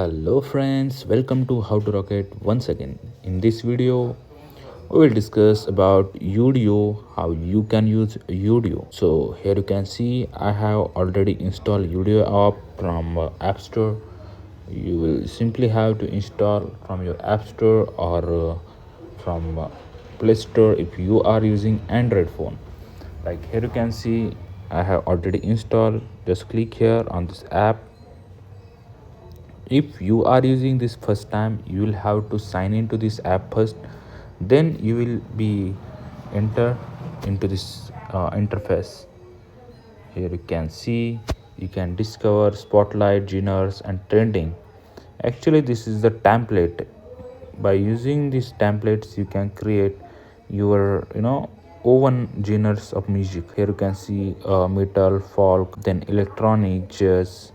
Hello friends, welcome to How to Rocket once again. In this video, we will discuss about Udio, how you can use Udio. So here you can see I have already installed Udio app from App Store. You will simply have to install from your App Store or from Play Store if you are using Android phone. Like here you can see I have already installed. Just click here on this app. If you are using this first time, you will have to sign into this app first, then you will be enter into this interface. Here you can see you can discover spotlight, genres and trending. Actually this is the template. By using these templates you can create your own genres of music. Here you can see metal, folk, then electronic, jazz.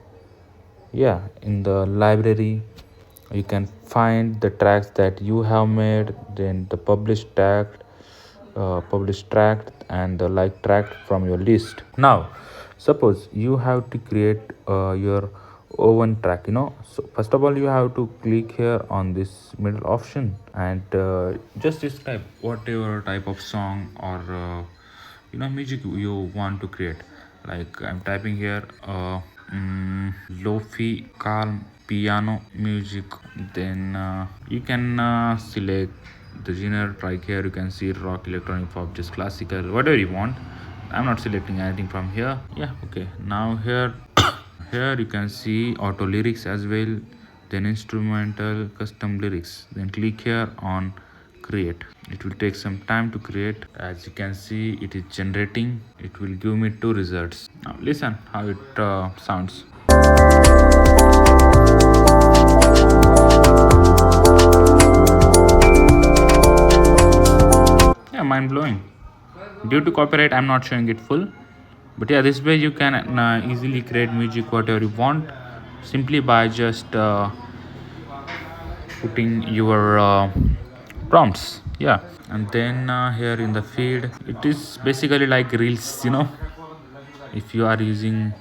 Yeah, in the library you can find the tracks that you have made, then the published track and the like track from your list. Now suppose you have to create your own track. So first of all you have to click here on this middle option and just describe whatever type of song or music you want to create. Like I'm typing here lofi calm piano music. Then you can select the genre. Right here you can see rock, electronic, pop, just classical, whatever you want. I'm not selecting anything from here. Yeah, okay. Now here here you can see auto lyrics as well, then instrumental, custom lyrics. Then click here on create. It will take some time to create. As you can see it is generating. It will give me two results. Now listen how it sounds. Yeah, mind blowing. Due to copyright I'm not showing it full, but yeah, this way you can easily create music whatever you want, simply by just putting your prompts. Yeah, and then here in the feed it is basically like reels. If you are using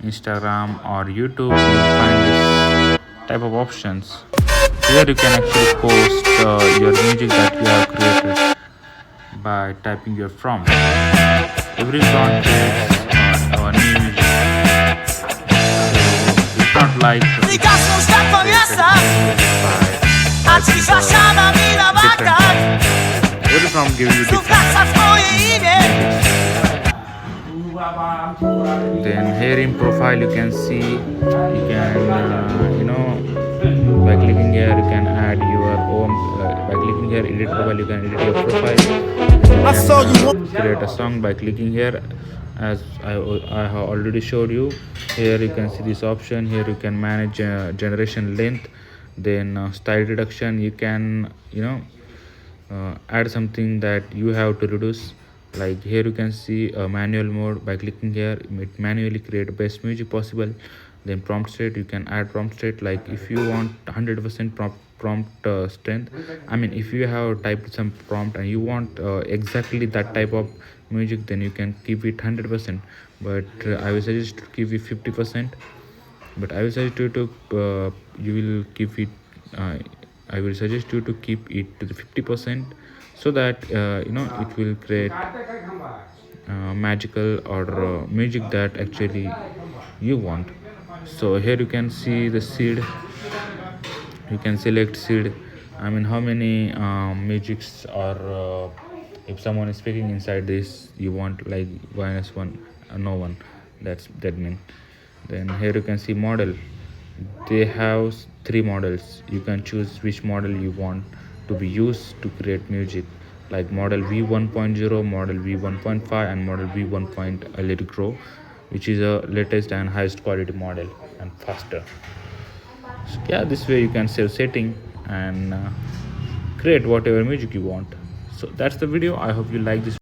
Instagram or YouTube, you will find this type of options. Here you can actually post your music that you have created by typing your prompt. Every prompt is our new music. It's not like every prompt gives you then here in profile you can see you can by clicking here you can add your own by clicking here edit profile you can edit your profile. You can create a song by clicking here. As I have already showed you, here you can see this option. Here you can manage generation length, then style reduction. You can add something that you have to reduce. Like here you can see manual mode. By clicking here it manually create best music possible. Then prompt state, you can add prompt state. Like if you want 100% prompt strength, I mean if you have typed some prompt and you want exactly that type of music, then you can keep it 100%, but I will suggest to keep it 50%. But I will suggest you to you will keep it I will suggest you to keep it to the 50%, so that it will create magical or music that actually you want. So here you can see the seed. You can select seed. I mean how many magics, or if someone is speaking inside this you want, like -1, no one, that mean. Then here you can see model. They have three models. You can choose which model you want to be used to create music, like model v1.0, model v1.5 and model v1. Let it grow, which is a latest and highest quality model and faster. So yeah, this way you can save setting and create whatever music you want. So that's the video. I hope you like this.